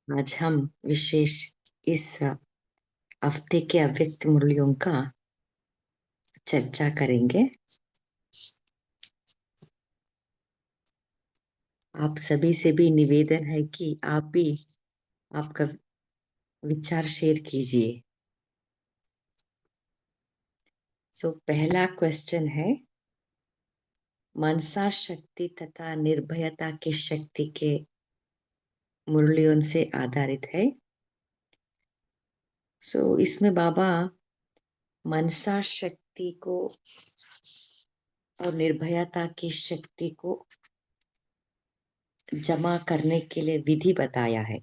आज हम विशेष इस हफ्ते के अव्यक्त मुरलियों का चर्चा करेंगे। आप सभी से भी निवेदन है कि आप भी आपका विचार शेयर कीजिए। पहला क्वेश्चन है, मनसा शक्ति तथा निर्भयता की शक्ति के मुरलियों से आधारित है। इसमें बाबा मनसा शक्ति को और निर्भयता की शक्ति को जमा करने के लिए विधि बताया है।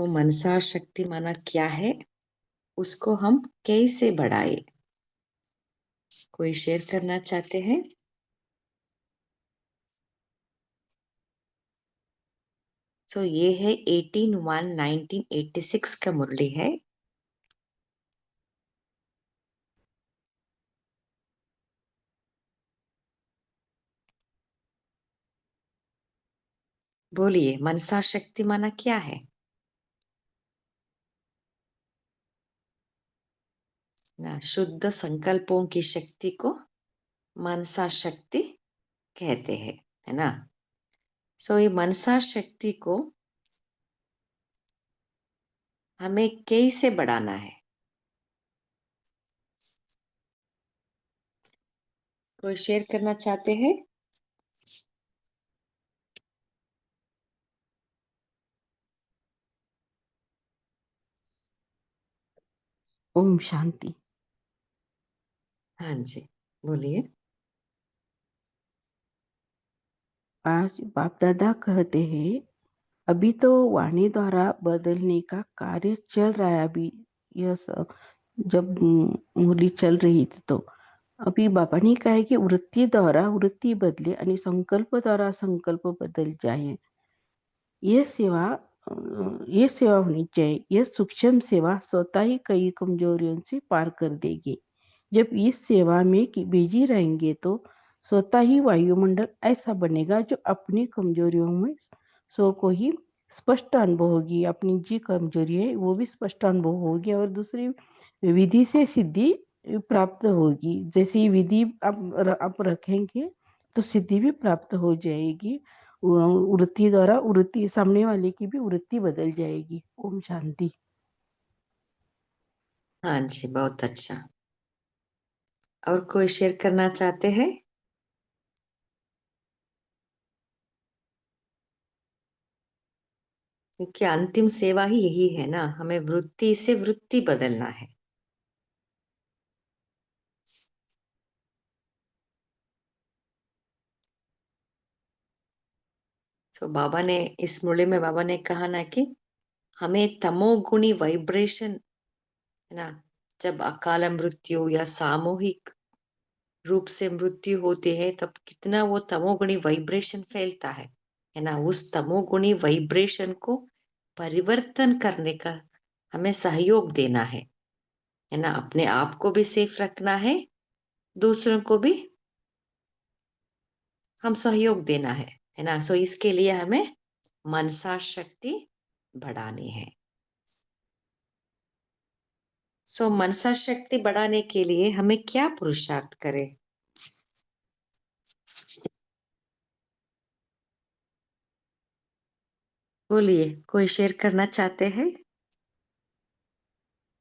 मनसा शक्ति माना क्या है, उसको हम कैसे बढ़ाए? कोई शेयर करना चाहते हैं? ये है 18/1/1986 का मुरली है। बोलिए, मनसा शक्ति माना क्या है? ना, शुद्ध संकल्पों की शक्ति को मनसा शक्ति कहते हैं, है ना। ये मनसा शक्ति को हमें कैसे बढ़ाना है? कोई शेयर करना चाहते हैं? ओम शांति। हाँ जी, बोलिए। आज बाप दादा कहते हैं, अभी तो वाणी द्वारा बदलने का कार्य चल रहा है। अभी यह सब जब मुरली चल रही थी तो अभी बाबा ने कहा है कि वृत्ति द्वारा वृत्ति बदले आणि संकल्प द्वारा संकल्प बदल जाए। ये सेवा होनी चाहिए। यह सूक्ष्म सेवा स्वतः ही कई कमजोरियों से पार कर देगी। जब इस सेवा में बिजी रहेंगे तो स्वतः ही वायुमंडल ऐसा बनेगा जो अपनी कमजोरियों में सो को ही स्पष्ट अनुभव होगी। अपनी जी कमजोरी है वो भी स्पष्ट अनुभव होगी और दूसरी विधि से सिद्धि प्राप्त होगी। जैसी विधि आप रखेंगे तो सिद्धि भी प्राप्त हो जाएगी। वृत्ति द्वारा वृत्ति सामने वाले की भी वृत्ति बदल जाएगी। ओम शांति। हाँ जी, बहुत अच्छा। और कोई शेयर करना चाहते हैं? क्योंकि अंतिम सेवा ही यही है ना, हमें वृत्ति से वृत्ति बदलना है। बाबा ने इस मुरली में बाबा ने कहा ना कि हमें तमोगुणी वाइब्रेशन, है ना, जब अकाल मृत्यु या सामूहिक रूप से मृत्यु होती है तब कितना वो तमोगुणी वाइब्रेशन फैलता है ना। उस तमोगुणी वाइब्रेशन को परिवर्तन करने का हमें सहयोग देना है ना। अपने आप को भी सेफ रखना है, दूसरों को भी हम सहयोग देना है ना। इसके लिए हमें मनसा शक्ति बढ़ानी है। मनसा शक्ति बढ़ाने के लिए हमें क्या पुरुषार्थ करें? बोलिए, कोई शेयर करना चाहते हैं?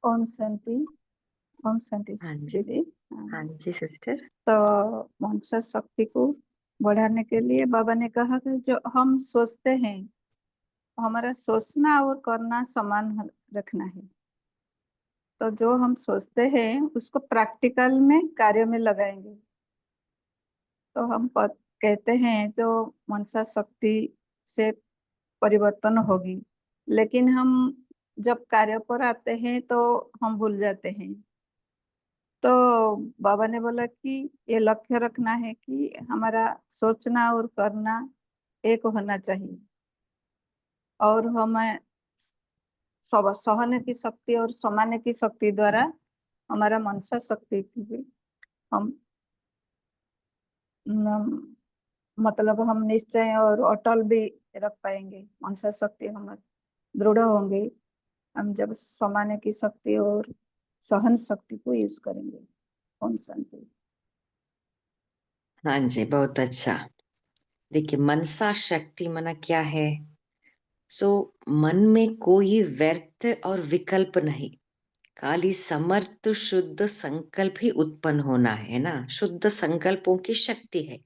ओम शांति। ओम शांति हाँ जी, दीदी। हाँ जी सिस्टर। तो मनसा शक्ति को बढ़ाने के लिए बाबा ने कहा कि जो हम सोचते हैं हमारा सोचना और करना समान रखना है। तो जो हम सोचते हैं उसको प्रैक्टिकल में कार्य में लगाएंगे तो हम कहते हैं जो मनसा शक्ति से परिवर्तन होगी। लेकिन हम जब कार्य पर आते हैं तो हम भूल जाते हैं। तो बाबा ने बोला कि ये लक्ष्य रखना है कि हमारा सोचना और करना एक होना चाहिए और हमें सहने की शक्ति और समाने की शक्ति द्वारा हमारा मनसा शक्ति की भी हम मतलब हम निश्चय और अटल भी रख पाएंगे। मनसा शक्ति हमारे दृढ़ होंगे हम जब समाने की शक्ति और सहन शक्ति को यूज करेंगे। ओम शांति। हाँ जी, बहुत अच्छा। देखिए, मनसा शक्ति मना क्या है? मन में कोई व्यर्थ और विकल्प नहीं, खाली समर्थ शुद्ध संकल्प ही उत्पन्न होना है ना। शुद्ध संकल्पों की शक्ति है।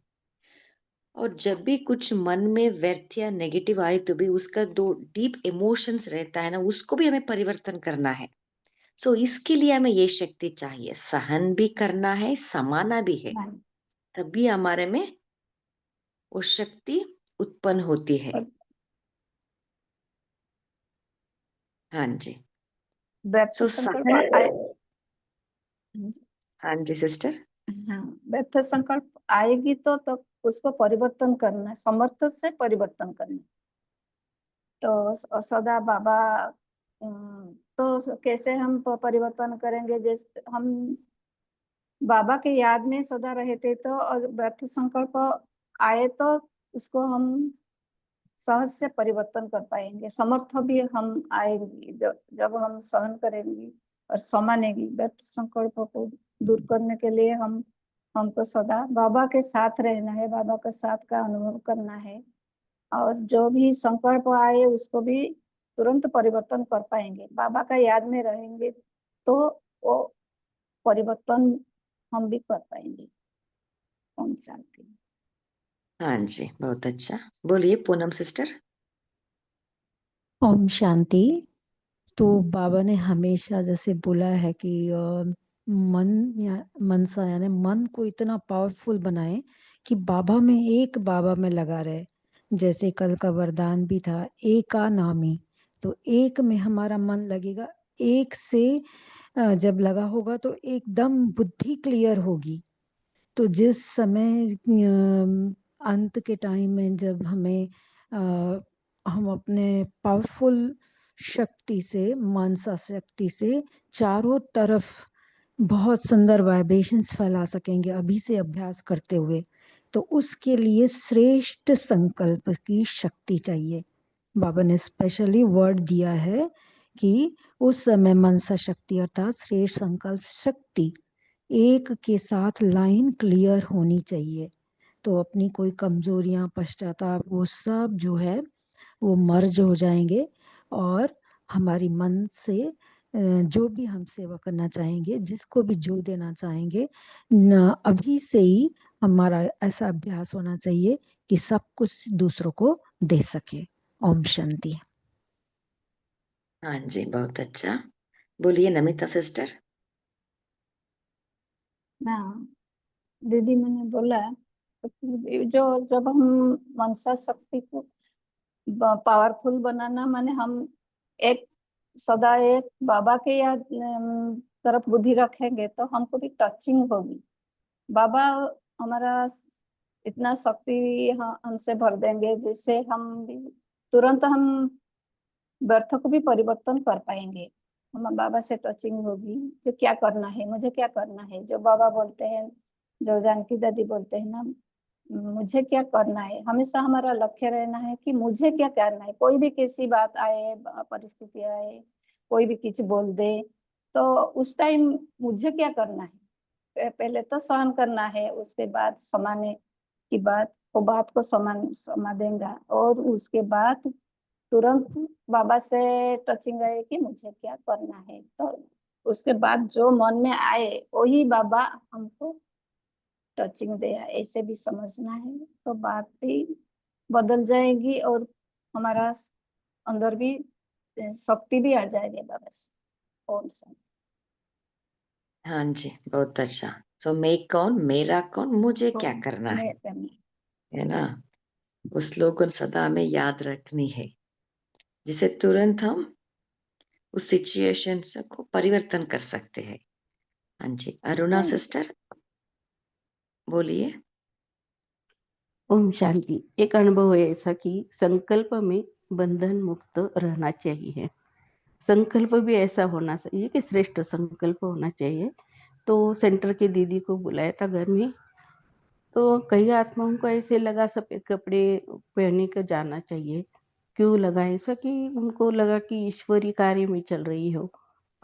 और जब भी कुछ मन में व्यर्थ या नेगेटिव आए तो भी उसका दो डीप इमोशंस रहता है ना, उसको भी हमें परिवर्तन करना है। इसके लिए हमें ये शक्ति चाहिए, सहन भी करना है, समाना भी है, तभी हमारे में वो शक्ति उत्पन्न होती है। हाँ जी। व्यर्थ संकल्प आए। हाँ जी सिस्टर। हाँ, व्यर्थ संकल्प आएगी तो उसको परिवर्तन करना, समर्थ से परिवर्तन करना। तो सदा बाबा तो कैसे हम परिवर्तन करेंगे? जैसे हम बाबा के याद में सदा रहते तो और व्यर्थ संकल्प आए तो उसको हम सहज से परिवर्तन कर पाएंगे। समर्थ भी हम आएंगे जब हम सहन करेंगे और समानेंगे। व्यर्थ संकल्प को दूर करने के लिए हमको सदा बाबा के साथ रहना है, बाबा के साथ का अनुभव करना है। और जो भी संकल्प आए उसको भी तुरंत परिवर्तन कर पाएंगे। बाबा का याद में रहेंगे तो वो परिवर्तन हम भी कर पाएंगे। ओम शांति। हाँ जी, बहुत अच्छा। बोलिए पूनम सिस्टर। ओम शांति। तो बाबा ने हमेशा जैसे बोला है कि मन या मनसा यानी मन को इतना पावरफुल बनाए कि बाबा में लगा रहे। जैसे कल का वरदान भी था एका नामी, तो एक में हमारा मन लगेगा। एक से जब लगा होगा तो एकदम बुद्धि क्लियर होगी। तो जिस समय अंत के टाइम में जब हम अपने पावरफुल शक्ति से, मानसा शक्ति से चारों तरफ बहुत सुंदर वाइब्रेशंस फैला सकेंगे अभी से अभ्यास करते हुए, तो उसके लिए श्रेष्ठ संकल्प की शक्ति चाहिए। बाबा ने स्पेशली वर्ड दिया है कि उस समय मनसा शक्ति अर्थात श्रेष्ठ संकल्प शक्ति एक के साथ लाइन क्लियर होनी चाहिए। तो अपनी कोई कमजोरियां, पश्चाताप, वो सब जो है वो मर्ज हो जाएंगे और हमारी मन से जो भी हम सेवा करना चाहेंगे, जिसको भी जो देना चाहेंगे, अभी से ही हमारा ऐसा अभ्यास होना चाहिए कि सब कुछ दूसरों को दे सके। ओम शांति। हाँ जी, बहुत अच्छा। बोलिए नमिता सिस्टर। हाँ दीदी, मैंने बोला जो जब हम मनसा शक्ति को पावरफुल बनाना माने हम एक सदा एक बाबा के याद तरफ बुद्धि रखेंगे तो हमको भी टचिंग होगी। बाबा हमारा इतना शक्ति हमसे भर देंगे जिससे हम भी तुरंत हम व्यर्थ को भी परिवर्तन कर पाएंगे। हम बाबा से टचिंग होगी, जो क्या करना है, मुझे क्या करना है। जो बाबा बोलते हैं, जो जानकी दादी बोलते हैं ना, मुझे क्या करना है, हमेशा हमारा लक्ष्य रहना है कि मुझे क्या करना है। कोई भी कैसी बात आए, परिस्थिति आए, कोई भी कुछ बोल दे तो उस टाइम मुझे क्या करना है। पहले तो सहन करना है, उसके बाद समाने की बात को समा देगा और उसके बाद तुरंत बाबा से टचिंग आए कि मुझे क्या करना है। तो उसके बाद जो मन में आए वही बाबा हमको टचिंग दे, ऐसे भी समझना है तो बात भी बदल जाएगी और हमारा अंदर भी शक्ति भी आ जाएगी बाबा से। ओम शांति। हाँ जी, बहुत अच्छा। मैं कौन, मेरा कौन, मुझे क्या ओम करना मैं करना। है ना। वो स्लोगन सदा हमें याद रखनी है, जिसे तुरंत हम उस सिचुएशन को परिवर्तन कर सकते हैं। हाँ जी, अरुणा सिस्टर बोलिए। ओम शांति। एक अनुभव है ऐसा कि संकल्प में बंधन मुक्त रहना चाहिए। संकल्प भी ऐसा होना चाहिए कि श्रेष्ठ संकल्प होना चाहिए। तो सेंटर की दीदी को बुलाया था घर में, तो कई आत्माओं को ऐसे लगा सफेद कपड़े पहने कर जाना चाहिए। क्यों लगा ऐसा? कि उनको लगा कि ईश्वरीय कार्य में चल रही हो।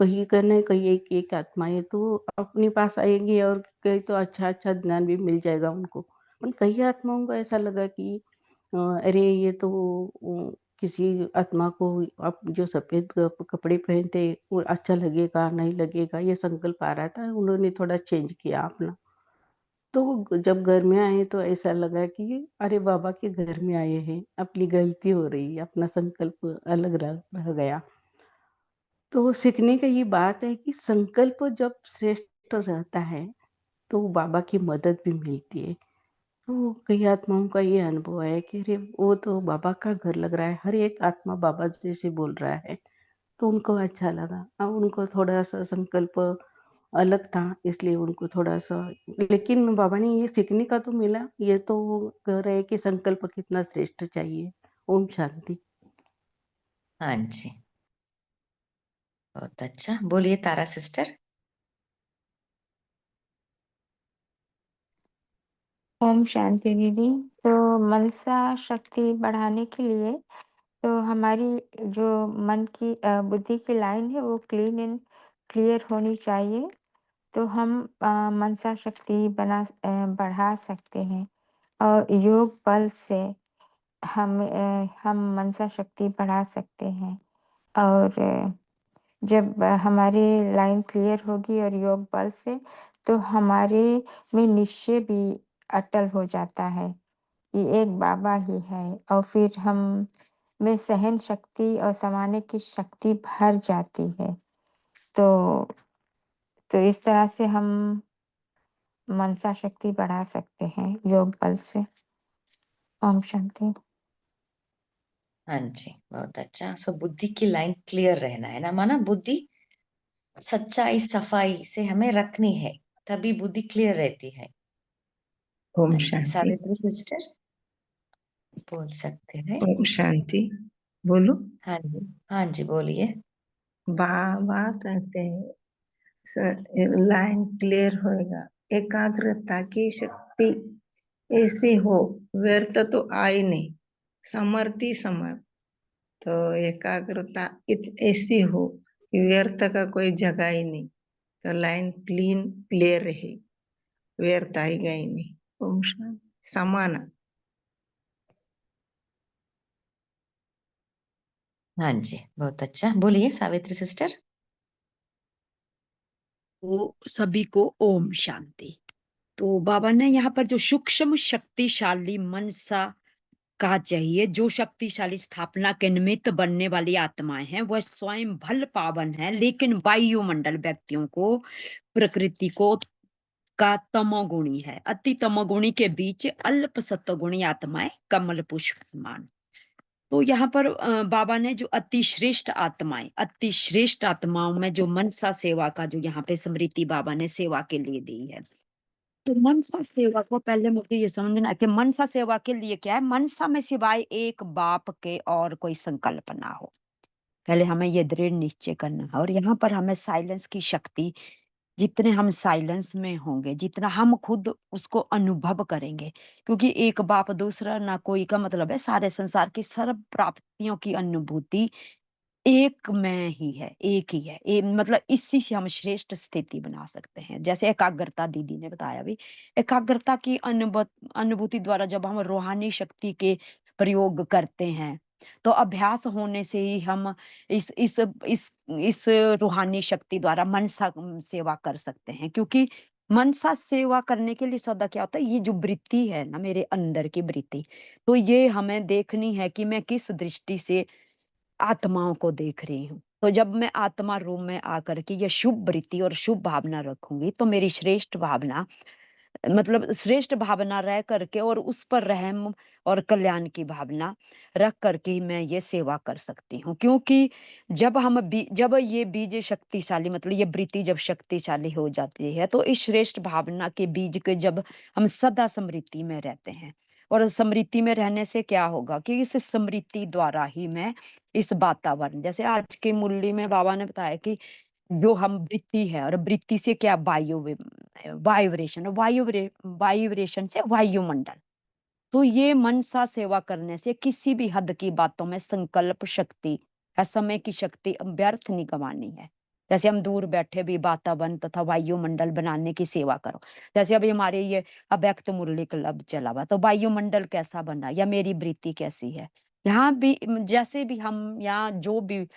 कहीं का न कहीं एक आत्माएं तो अपने पास आएंगी और कहीं तो अच्छा ज्ञान भी मिल जाएगा उनको। पर कई आत्माओं को ऐसा लगा कि अरे ये तो किसी आत्मा को आप जो सफेद कपड़े पहनते वो अच्छा लगेगा नहीं लगेगा, ये संकल्प आ रहा था। उन्होंने थोड़ा चेंज किया अपना। तो जब घर में आए तो ऐसा लगा कि अरे बाबा के घर में आए हैं, अपनी गलती हो रही है, अपना संकल्प अलग रह गया। तो सीखने का ये बात है कि संकल्प जब श्रेष्ठ रहता है तो बाबा की मदद भी मिलती है। तो कई आत्माओं का ये अनुभव है कि अरे वो तो बाबा का घर लग रहा है, हर एक आत्मा बाबा जैसे बोल रहा है। तो उनको अच्छा लगा। अब उनको थोड़ा सा संकल्प अलग था, इसलिए उनको थोड़ा सा, लेकिन बाबा ने ये सीखने का तो मिला। ये तो वो कह रहे हैं कि संकल्प कितना श्रेष्ठ चाहिए। ओम शांति। हाँ जी, बहुत अच्छा। बोलिए तारा सिस्टर। ओम शांति दीदी। तो मनसा शक्ति बढ़ाने के लिए तो हमारी जो मन की बुद्धि की लाइन है वो क्लीन एंड क्लियर होनी चाहिए। तो हम मनसा शक्ति बढ़ा सकते हैं और योग बल से हम मनसा शक्ति बढ़ा सकते हैं। और जब हमारी लाइन क्लियर होगी और योग बल से, तो हमारे में निश्चय भी अटल हो जाता है कि एक बाबा ही है। और फिर हम में सहन शक्ति और समाने की शक्ति भर जाती है। तो इस तरह से हम मनसा शक्ति बढ़ा सकते हैं योग बल से। ओम शांति। हाँ जी, बहुत अच्छा। सो बुद्धि की लाइन क्लियर रहना है ना, माना बुद्धि सच्चाई सफाई से हमें रखनी है, तभी बुद्धि क्लियर रहती है। ओम हाँ जी, शांति। सावित्री सिस्टर बोल सकते हैं। ओम शांति। बोलो। हाँ जी, हाँ जी, बोलिए। बाबा कहते हैं लाइन क्लियर होएगा, एकाग्रता की शक्ति ऐसी हो, व्यर्थ तो आए नहीं, समर्थी समर्थ। तो एकाग्रता ऐसी हो कि व्यर्थ का कोई जगह ही नहीं, तो लाइन क्लीन क्लियर रहे, व्यर्थ आएगा ही नहीं। ओम शांति। समान। हाँ जी, बहुत अच्छा। बोलिए सावित्री सिस्टर। वो सभी को ओम शांति। तो बाबा ने यहाँ पर जो सूक्ष्म शक्तिशाली मनसा कहा चाहिए, जो शक्तिशाली स्थापना के निमित्त बनने वाली आत्माएं हैं वह स्वयं भल पावन है, लेकिन वायुमंडल व्यक्तियों को, प्रकृति को का तमोगुणी है। अति तमोगुणी के बीच अल्प सत्वगुणी आत्माएं कमल पुष्प समान। तो यहाँ पर बाबा ने जो अति श्रेष्ठ आत्माओं में जो मनसा सेवा का जो यहाँ पे स्मृति बाबा ने सेवा के लिए दी है। तो मनसा सेवा को पहले मुझे ये समझना है कि मनसा सेवा के लिए क्या है। मनसा में सिवाय एक बाप के और कोई संकल्प ना हो, पहले हमें ये दृढ़ निश्चय करना है। और यहाँ पर हमें साइलेंस की शक्ति, जितने हम साइलेंस में होंगे, जितना हम खुद उसको अनुभव करेंगे, क्योंकि एक बाप दूसरा ना कोई का मतलब है सारे संसार की सर्व प्राप्तियों की अनुभूति एक में ही है, एक ही है। मतलब इसी से हम श्रेष्ठ स्थिति बना सकते हैं। जैसे एकाग्रता दीदी ने बताया भी, एकाग्रता की अनुभूति द्वारा जब हम रूहानी शक्ति के प्रयोग करते हैं, तो अभ्यास होने से ही हम इस रूहानी शक्ति द्वारा मनसा सेवा कर सकते हैं। क्योंकि मनसा सेवा करने के लिए सदा क्या होता है, ये जो वृत्ति है ना, मेरे अंदर की वृत्ति, तो ये हमें देखनी है कि मैं किस दृष्टि से आत्माओं को देख रही हूँ। तो जब मैं आत्मा रूप में आकर के ये शुभ वृत्ति और शुभ भावना रखूंगी, तो मेरी श्रेष्ठ भावना, मतलब श्रेष्ठ भावना रह करके और उस पर रहम और कल्याण की भावना रख करके ही मैं ये सेवा कर सकती हूँ। क्योंकि जब ये बीज शक्तिशाली, मतलब ये वृत्ति जब शक्तिशाली हो जाती है, तो इस श्रेष्ठ भावना के बीज के जब हम सदा स्मृति में रहते हैं, और स्मृति में रहने से क्या होगा कि इस स्मृति द्वारा ही मैं इस वातावरण, जैसे आज की मुरली में बाबा ने बताया कि जो हम वृत्ति है, और वृत्ति से क्या वाइब्रेशन, वाइब्रेशन से वायुमंडल। तो ये मनसा सेवा करने से किसी भी हद की बातों में संकल्प शक्ति या समय की शक्ति व्यर्थ नहीं गंवानी है। जैसे हम दूर बैठे भी वातावरण तथा वायुमंडल बनाने की सेवा करो। जैसे अभी हमारे ये अव्यक्त मुरली क्लब चला हुआ, तो वायुमंडल कैसा बना या मेरी वृत्ति कैसी है। यहाँ भी जैसे भी हम यहाँ जो भी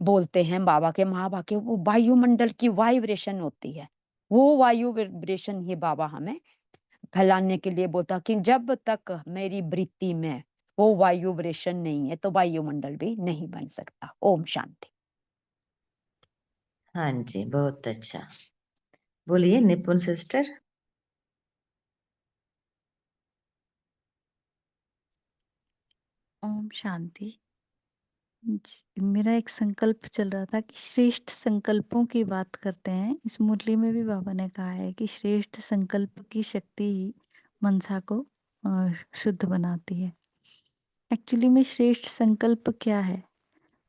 बोलते हैं बाबा के महाबा के, वो वायुमंडल की वाइब्रेशन होती है। वो वायु वाइब्रेशन ही बाबा हमें फैलाने के लिए बोलता कि जब तक मेरी वृत्ति में वो वायु वाइब्रेशन नहीं है तो वायुमंडल भी नहीं बन सकता। ओम शांति। हाँ जी, बहुत अच्छा। बोलिए निपुण सिस्टर। ओम शांति। मेरा एक संकल्प चल रहा था कि श्रेष्ठ संकल्पों की बात करते हैं। इस मुरली में भी बाबा ने कहा है कि श्रेष्ठ संकल्प की शक्ति ही मनसा को शुद्ध बनाती है। एक्चुअली में श्रेष्ठ संकल्प क्या है?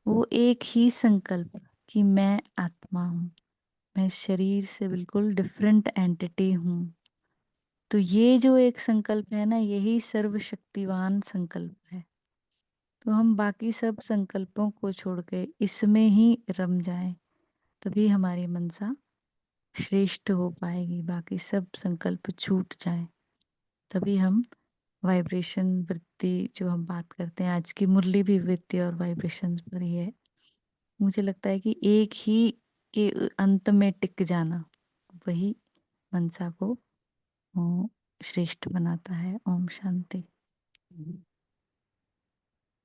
वो एक ही संकल्प कि मैं आत्मा हूँ, मैं शरीर से बिल्कुल डिफरेंट एंटिटी हूँ। तो ये जो एक संकल्प है ना, यही सर्वशक्तिवान संकल्प है। तो हम बाकी सब संकल्पों को छोड़ के इसमें ही रम जाएं, तभी हमारी मनसा श्रेष्ठ हो पाएगी। बाकी सब संकल्प छूट जाएं, तभी हम वाइब्रेशन वृत्ति जो हम बात करते हैं, आज की मुरली भी वृत्ति और वाइब्रेशन पर ही है। मुझे लगता है कि एक ही के अंत में टिक जाना वही मनसा को श्रेष्ठ बनाता है। ओम शांति।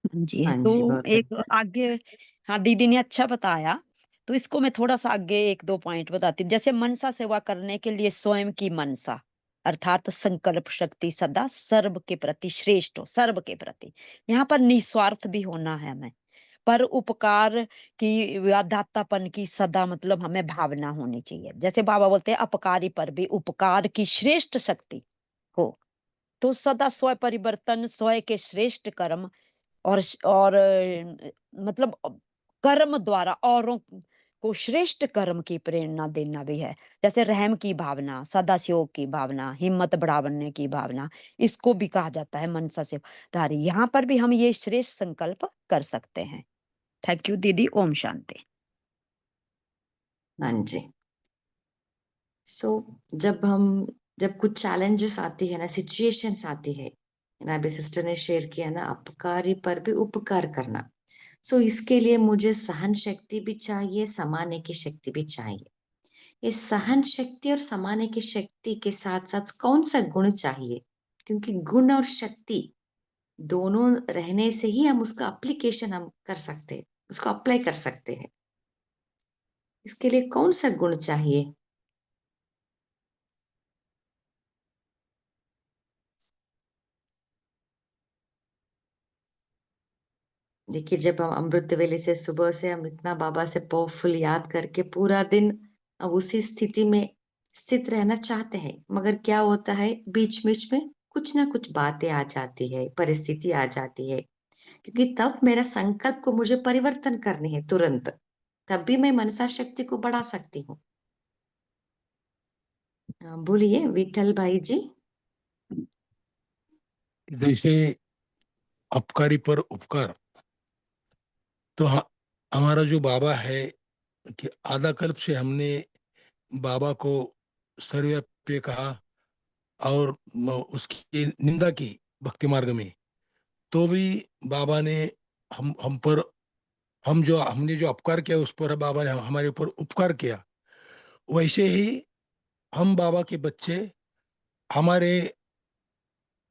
जी हाँ तो जी, बहुत एक अच्छा। आगे, हाँ दीदी ने अच्छा बताया, तो इसको मैं थोड़ा सा आगे एक दो पॉइंट बताती हूँ। जैसे मनसा सेवा करने के लिए स्वयं की मनसा अर्थात संकल्प शक्ति सदा सर्व के प्रति श्रेष्ठ हो, सर्व के प्रति। यहाँ पर निस्वार्थ भी होना है हमें, पर उपकार की या दातापन की सदा मतलब हमें भावना होनी चाहिए। जैसे बाबा बोलते हैं अपकारी पर भी उपकार की श्रेष्ठ शक्ति हो। तो सदा स्व परिवर्तन, स्वयं के श्रेष्ठ कर्म मतलब कर्म द्वारा औरों को श्रेष्ठ कर्म की प्रेरणा देना भी है। जैसे रहम की भावना, सदाशिव की भावना, हिम्मत बढ़ाने की भावना, इसको भी कहा जाता है मनसा सेवाधारी। यहाँ पर भी हम ये श्रेष्ठ संकल्प कर सकते हैं। थैंक यू दीदी। ओम शांति। हाँ जी। सो जब कुछ चैलेंजेस आती है ना, सिचुएशंस आती है ना, अभी सिस्टर ने शेयर किया ना, अपकारी पर भी उपकार करना। सो इसके लिए मुझे सहन शक्ति भी चाहिए, समाने की शक्ति भी चाहिए। ये सहन शक्ति और समाने की शक्ति के साथ साथ कौन सा गुण चाहिए? क्योंकि गुण और शक्ति दोनों रहने से ही हम उसका एप्लीकेशन हम कर सकते हैं, उसको अप्लाई कर सकते हैं। इसके लिए कौन सा गुण चाहिए? देखिए, जब हम अमृत वेले से सुबह से हम इतना बाबा से पावरफुल याद करके पूरा दिन अब उसी स्थिति में स्थित रहना चाहते हैं, मगर क्या होता है बीच बीच में कुछ ना कुछ बातें आ जाती है, परिस्थिति आ जाती है, क्योंकि तब मेरा संकल्प को मुझे परिवर्तन करनी है तुरंत, तब भी मैं मनसा शक्ति को बढ़ा सकती हूँ। बोलिए विठल भाई जी। जैसे अपकारी पर उपकार, तो हमारा जो बाबा है कि आधा कल्प से हमने बाबा को सर्वव्यापी कहा और उसकी निंदा की भक्ति मार्ग में, तो भी बाबा ने हम पर हमने जो अपकार किया उस पर बाबा ने हमारे ऊपर उपकार किया। वैसे ही हम बाबा के बच्चे, हमारे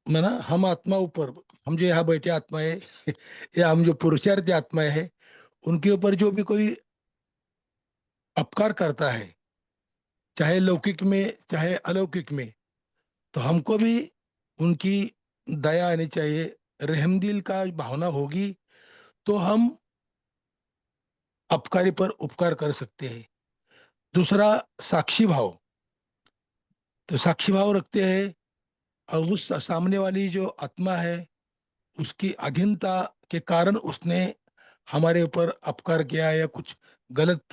माना हम आत्मा ऊपर, हम जो यहाँ बैठे आत्माएं या हम जो पुरुषार्थी आत्माएं हैं, उनके ऊपर जो भी कोई अपकार करता है, चाहे लौकिक में चाहे अलौकिक में, तो हमको भी उनकी दया आनी चाहिए, रहमदिल का भावना होगी, तो हम अपकारी पर उपकार कर सकते हैं। दूसरा, साक्षी भाव। तो साक्षी भाव रखते हैं और उस सामने वाली जो आत्मा है उसकी अधीनता के कारण उसने हमारे ऊपर अपकार किया या कुछ गलत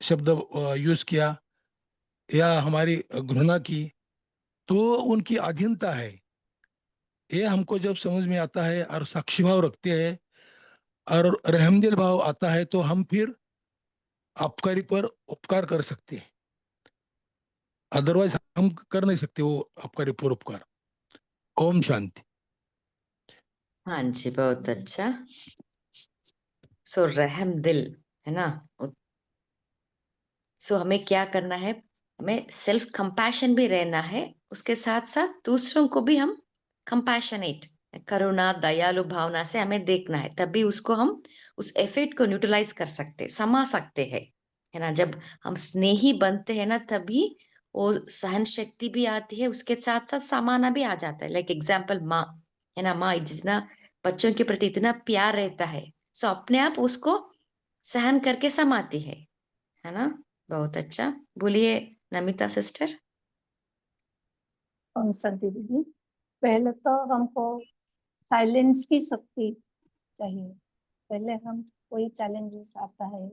शब्द यूज किया या हमारी घृणा की, तो उनकी अधीनता है। ये हमको जब समझ में आता है और साक्षी भाव रखते हैं और रहमदिल भाव आता है, तो हम फिर अपकारी पर उपकार कर सकते हैं। अदरवाइज हम कर नहीं सकते वो अपकारी पर उपकार। ओम शांति। हाँ जी, बहुत अच्छा। सो रहम दिल है ना। सो हमें क्या करना है, हमें सेल्फ कंपैशन भी रहना है, उसके साथ साथ दूसरों को भी हम कंपैशनेट, करुणा दयालु भावना से हमें देखना है, तभी उसको हम उस एफर्ट को न्यूट्रलाइज कर सकते, समा सकते हैं, है ना। जब हम स्नेही बनते हैं ना, तभी वो सहन शक्ति भी आती है, उसके साथ साथ समाना भी आ जाता है। लाइक एग्जाम्पल माँ, है ना, माँ जितना बच्चों के प्रति इतना प्यार रहता है, सो अपने आप उसको सहन करके समाती है ना। बहुत अच्छा। बोलिए नमिता सिस्टर। और संती दीदी, पहले तो हमको साइलेंस की शक्ति चाहिए। पहले हम कोई चैलेंजेस आता है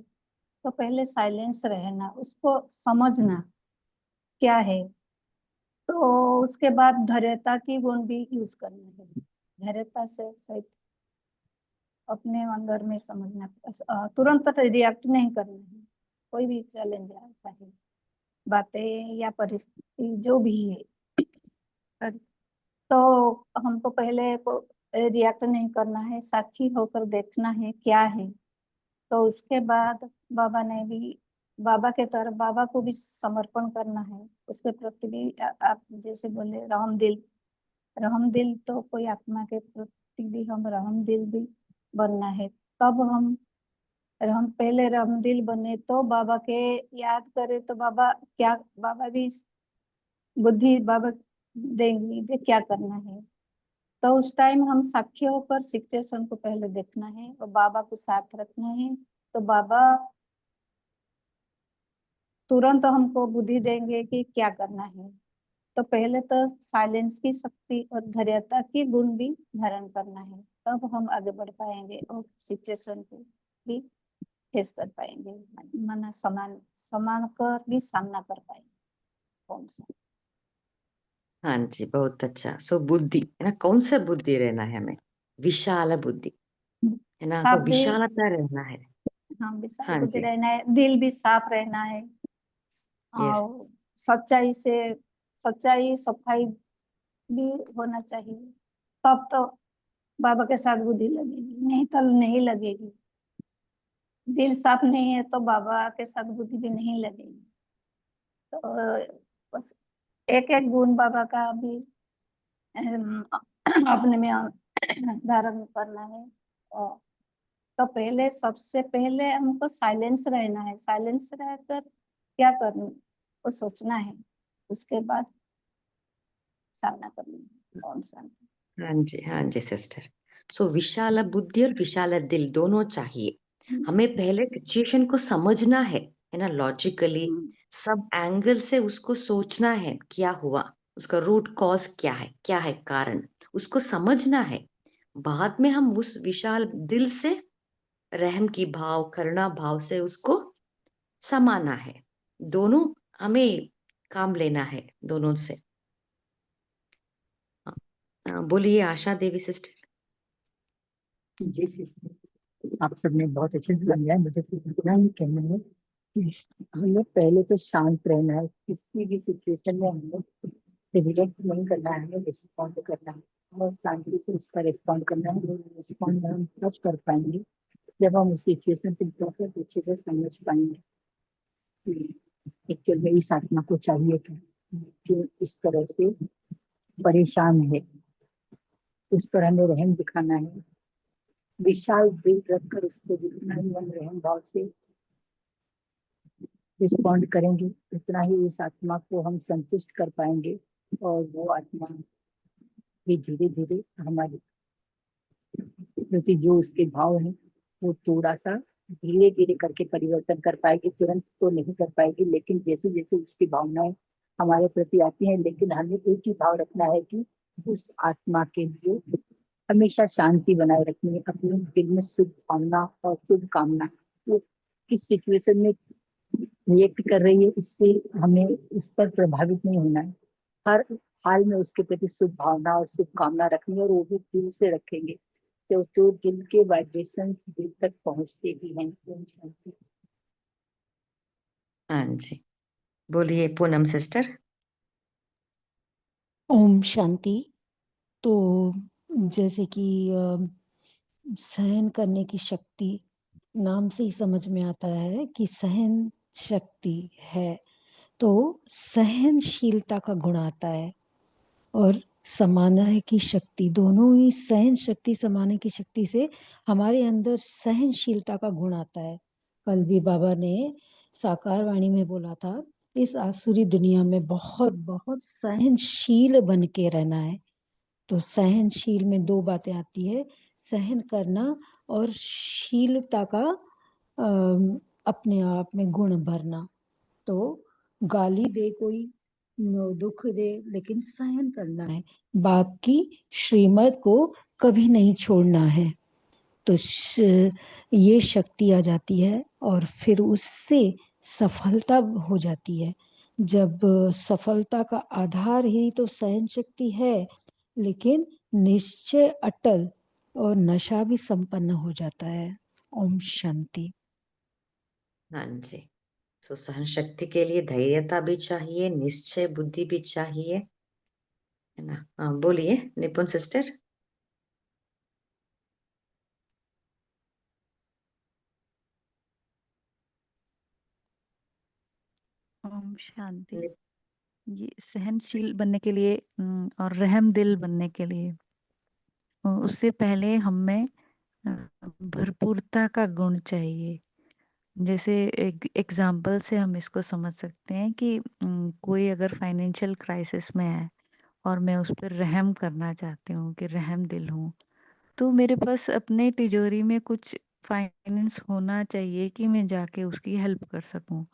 तो पहले साइलेंस रहना, उसको समझना क्या है, तो उसके बाद धैर्यता की गुण भी यूज करना है। धैर्यता से सही अपने अंदर में समझना, तुरंत रिएक्ट नहीं करना है। कोई भी चैलेंज आता है, बातें या परिस्थिति जो भी है, तो हमको पहले रिएक्ट नहीं करना है, साक्षी होकर देखना है क्या है। तो उसके बाद बाबा ने भी, बाबा के तरफ बाबा को भी समर्पण करना है, उसके प्रति भी आप जैसे बोले रहम दिल, रहम दिल तो कोई आत्मा के प्रति भी हम रहम दिल भी बनना है। तब हम पहले रहम दिल बने तो बाबा के याद करें, तो बाबा क्या, बाबा भी बुद्धि बाबा देंगी कि क्या करना है। तो उस टाइम हम साक्षी होकर सिचुएशन को पहले देखना है और बाबा को साथ रखना है, तो बाबा तुरंत हमको बुद्धि देंगे कि क्या करना है। तो पहले तो साइलेंस की शक्ति और धैर्यता की गुण भी धारण करना है, तब हम आगे बढ़ पाएंगे और सिचुएशन को भी फेस कर पाएंगे, माना समान समान कर भी सामना कर पाएंगे। ओम शांति। हाँ जी, बहुत अच्छा। सो बुद्धि है ना, कौन सा बुद्धि रहना है हमें? विशाल बुद्धि, है ना। तो साफ दिल, विशालता रहना है। हाँ विशाल हाँ बुद्धि जी, रहना है, दिल भी साफ रहना है, यस। और सच्चाई से, सच्चाई सफाई भी होना चाहिए। तब तो बाबा के साथ बुद्धि लगेगी, नहीं तो नहीं लगेगी। दिल साफ नहीं है तो बाबा के साथ बुद्धि भी नहीं लगेगी। तो बस एक एक गुण बाबा का भी अपने में धारण करना है। और तो पहले, सबसे पहले हमको साइलेंस रहना है, साइलेंस रहकर क्या करना वो सोचना है, उसके बाद सामना करना है। ओम शांति। हाँ जी, हाँ जी सिस्टर। सो विशाल बुद्धि और विशाल दिल दोनों चाहिए हमें। पहले सिचुएशन को समझना है ना, लॉजिकली सब एंगल से उसको सोचना है, क्या हुआ, उसका रूट कॉज क्या है कारण, उसको समझना है। बाद में हम उस विशाल दिल से रहम की भाव, करुणा भाव से उसको समाना है। दोनों हमें काम लेना है, दोनों से। बोलिए आशा देवी सिस्टर। जी आप सबने बहुत अच्छे से समझाया। मुझे सिर्फ इतना ही कहना है कि हमें पहले तो शांत रहना है, किसी भी सिचुएशन में हमें रिएक्ट नहीं करना है, हमें रिस्पॉन्ड करना है और शांति से उसका रिस्पॉन्ड करना है। रिस्पॉन्ड हम तब कर पाएंगे जब हम उस सिचुएशन को बहुत अच्छे से समझ पाएंगे कि एक्चुअल में इस आत्मा को चाहिए क्या, क्यों इस तरह से परेशान है, उस पर हमें रहम दिखाना है। विशाल दिल रखकर उसको जितना ही हम रहम भाव से रिस्पॉन्ड करेंगे, उतना ही उस आत्मा को हम संतुष्ट कर पाएंगे और वो आत्मा भी धीरे धीरे हमारे प्रति जो उसके भाव है वो थोड़ा सा धीरे धीरे करके परिवर्तन कर पाएगी। तुरंत तो नहीं कर पाएगी, लेकिन जैसे जैसे उसकी भावनाएं हमारे प्रति आती हैं, लेकिन हमें एक ही भाव रखना है कि उस आत्मा के लिए हमेशा शांति बनाए रखनी है, अपने दिल में शुद्ध भावना और शुद्ध कामना। वो किस सिचुएशन में रिएक्ट कर रही है, इससे हमें उस पर प्रभावित नहीं होना है। हर हाल में उसके प्रति शुभ भावना और शुभकामना रखनी है, और वो भी दिल से रखेंगे, तो दिल के वाइब्रेशन दिल तक पहुंचते भी हैं। हाँ जी, बोलिए पूनम सिस्टर। ओम शांति। तो जैसे कि सहन करने की शक्ति, नाम से ही समझ में आता है कि सहन शक्ति है, तो सहनशीलता का गुण आता है और समानता की शक्ति, दोनों ही सहन शक्ति समानता की शक्ति से हमारे अंदर सहनशीलता का गुण आता है। कल भी बाबा ने साकार वाणी में बोला था, इस आसुरी दुनिया में बहुत बहुत सहनशील बन के रहना है। तो सहनशील में दो बातें आती है, सहन करना और शीलता का अपने आप में गुण भरना। तो गाली दे कोई, दुख दे, लेकिन सहन करना है, बाप की श्रीमत को कभी नहीं छोड़ना है। तो ये शक्ति आ जाती है और फिर उससे सफलता हो जाती है। जब सफलता का आधार ही तो सहन शक्ति है, लेकिन निश्चय अटल और नशा भी संपन्न हो जाता है। ओम शांति। हाँ जी, तो सहन शक्ति के लिए धैर्यता भी चाहिए, निश्चय बुद्धि भी चाहिए, है ना। हाँ बोलिए निपुण सिस्टर। ओम शांति। नि- ये सहनशील बनने के लिए और रहम दिल बनने के लिए उससे पहले हमें भरपूरता का गुण चाहिए। जैसे एक एग्जाम्पल से हम इसको समझ सकते हैं कि कोई अगर फाइनेंशियल क्राइसिस में है और मैं उस पर रहम करना चाहती हूँ कि रहम दिल हूँ, तो मेरे पास अपने तिजोरी में कुछ फाइनेंस होना चाहिए कि मैं जाके उसकी हेल्प कर सकूं।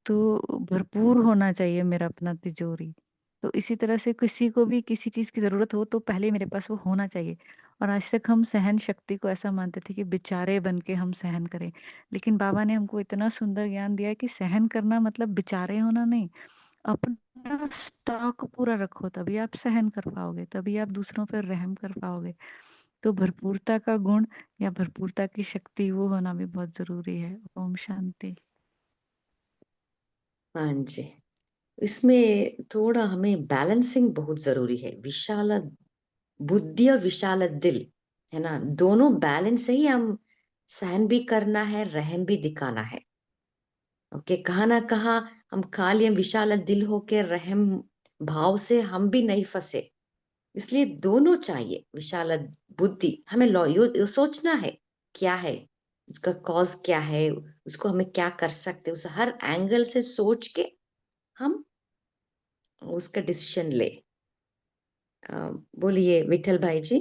तो भरपूर होना चाहिए मेरा अपना तिजोरी। तो इसी तरह से किसी को भी किसी चीज की जरूरत हो तो पहले मेरे पास वो होना चाहिए। और आज तक हम सहन शक्ति को ऐसा मानते थे कि बेचारे बन के हम सहन करें, लेकिन बाबा ने हमको इतना सुंदर ज्ञान दिया है कि सहन करना मतलब बेचारे होना नहीं। अपना स्टॉक पूरा रखो, तभी आप सहन कर पाओगे, तभी आप दूसरों पर रहम कर पाओगे। तो भरपूरता का गुण या भरपूरता की शक्ति वो होना भी बहुत जरूरी है। ओम शांति। हाँ जी, इसमें थोड़ा हमें बैलेंसिंग बहुत जरूरी है। विशाल बुद्धि और विशाल दिल, है ना, दोनों बैलेंस से ही हम सहन भी करना है, रहम भी दिखाना है। ओके, कहा ना कहा हम खाली हम विशाल दिल होके रहम भाव से हम भी नहीं फंसे। इसलिए दोनों चाहिए, विशाल बुद्धि। हमें यो सोचना है क्या है उसका कॉज, क्या है उसको हमें क्या कर सकते, उस हर एंगल से सोच के हम उसका डिसीजन ले। बोलिए विठल भाई जी।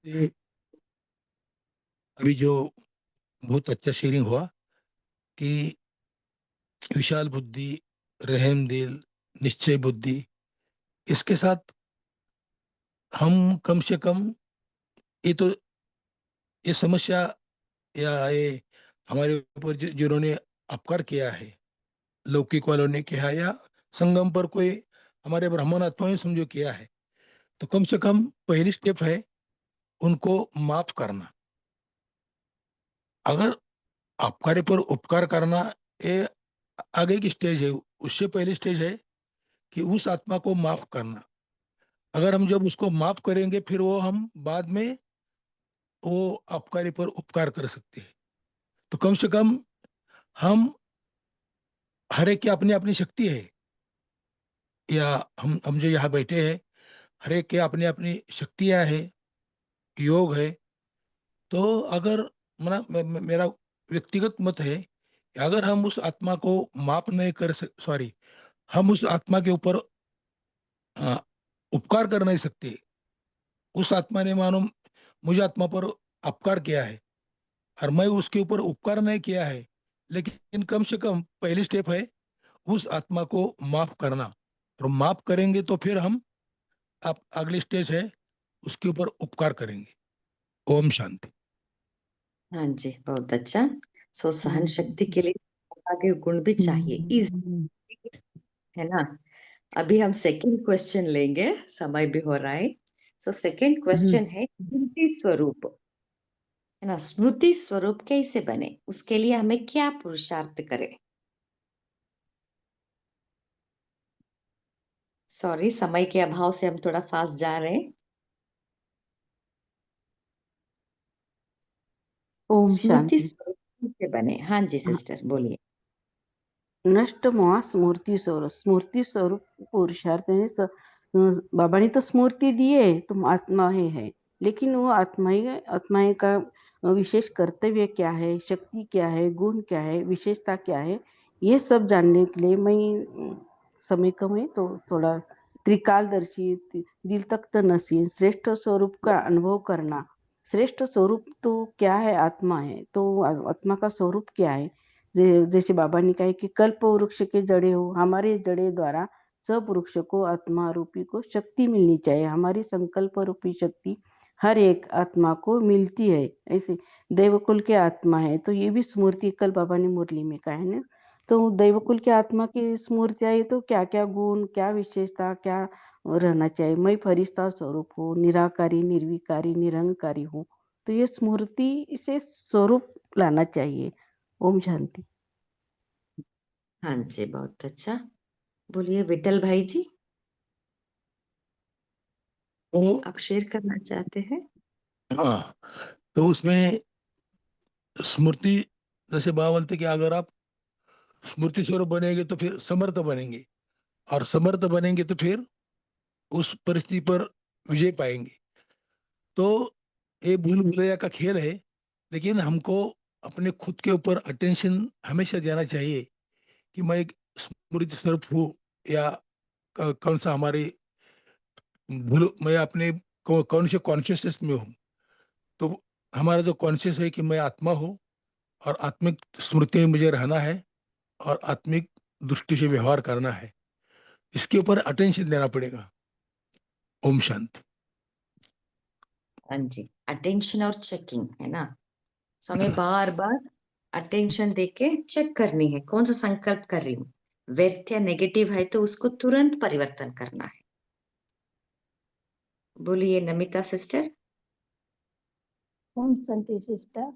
ये अभी जो बहुत अच्छा शेयरिंग हुआ कि विशाल बुद्धि, रहम दिल, निश्चय बुद्धि, इसके साथ हम कम से कम ये तो ये समस्या या ये हमारे ऊपर जिन्होंने अपकार किया है, लौकिक वालों ने किया या संगम पर कोई हमारे ब्राह्मण आत्माओं ने समझो किया है, तो कम से कम पहली स्टेप है उनको माफ करना। अगर अपकारी पर उपकार करना ये आगे की स्टेज है, उससे पहली स्टेज है कि उस आत्मा को माफ करना। अगर हम जब उसको माफ करेंगे फिर वो हम बाद में वो अपकारी पर उपकार कर सकते हैं। तो कम से कम हम हर एक की अपनी अपनी शक्ति है, या हम जो यहाँ बैठे हैं हर एक के अपनी अपनी शक्तियां है, योग है। तो अगर मेरा व्यक्तिगत मत है कि अगर हम उस आत्मा को माफ नहीं कर सॉरी, हम उस आत्मा के ऊपर आ, उपकार कर नहीं सकते। उस आत्मा ने मानो मुझे आत्मा पर अपकार किया है और मैं उसके ऊपर उपकार नहीं किया है, लेकिन कम से कम पहली स्टेप है उस आत्मा को माफ करना। और माफ करेंगे तो फिर हम आप अगली स्टेज है उसके ऊपर उपकार करेंगे। ओम शांति। हाँ जी, बहुत अच्छा। सो सहन शक्ति के लिए आगे गुण भी चाहिए, हम्म, है ना। अभी हम सेकंड क्वेश्चन लेंगे, समय भी हो रहा है। तो सेकंड क्वेश्चन है स्मृति स्वरूप, है ना। स्मृति स्वरूप कैसे बने, उसके लिए हमें क्या पुरुषार्थ करें। सॉरी, समय के अभाव से हम थोड़ा फास्ट जा रहे हैं। ओम स्मृति शांति। स्वरूप कैसे बने, हाँ जी सिस्टर बोलिए। नष्ट मोहा स्मूर्ति स्वरूप पुरुषार्थ है। बाबा ने तो स्मूर्ति दी है, तुम आत्मा ही है, लेकिन वो आत्मा का विशेष कर्तव्य क्या है, शक्ति क्या है, गुण क्या है, विशेषता क्या है, ये सब जानने के लिए मैं समय कम है तो थोड़ा त्रिकालदर्शी, दिल तक तो नसीन श्रेष्ठ स्वरूप का अनुभव करना। श्रेष्ठ स्वरूप तो क्या है, आत्मा है, तो आत्मा का स्वरूप क्या है। जैसे बाबा ने कहा कि कल्प वृक्ष के जड़े हो, हमारे जड़े द्वारा सब वृक्ष को, आत्मा रूपी को शक्ति मिलनी चाहिए। हमारी संकल्प रूपी शक्ति हर एक आत्मा को मिलती है। ऐसे देवकुल के आत्मा है, तो ये भी स्मृति कल बाबा ने मुरली में कहा है ना। तो देवकुल के आत्मा की स्मृति आई तो क्या क्या गुण, क्या विशेषता, क्या रहना चाहिए। मैं फरिश्ता स्वरूप हूँ, निराकारी, निर्विकारी, निरंकारी हूँ। तो ये स्मृति से स्वरूप लाना चाहिए। ओम शांति। हाँ जी, बहुत अच्छा। बोलिए विठल भाई जी, तो आप शेयर करना चाहते हैं। हाँ, तो उसमें स्मृति, जैसे बाबा बोलते कि अगर आप स्मृति स्वरूप बनेंगे तो फिर समर्थ बनेंगे, और समर्थ बनेंगे तो फिर उस परिस्थिति पर विजय पाएंगे। तो ये भूल भुलैया का खेल है, लेकिन हमको अपने खुद के ऊपर अटेंशन हमेशा देना चाहिए कि मैं एक स्मृति स्वरूप हूँ, या कौन सा हमारी भूल, मैं अपने कौन से कॉन्शियसनेस में हूँ। तो हमारा जो कॉन्शियस है कि मैं आत्मा हूँ, और आत्मिक स्मृति में मुझे रहना है, और आत्मिक दृष्टि से व्यवहार करना है, इसके ऊपर अटेंशन देना पड़ेगा। ओम शांति। हाँ जी, अटेंशन और चेकिंग, है ना। सो हमें बार बार अटेंशन देके चेक करनी है, कौन सा संकल्प कर रही हूँ, व्यर्थ या नेगेटिव है तो उसको तुरंत परिवर्तन करना है। बोलिए नमिता सिस्टर। ओम शांति सिस्टर।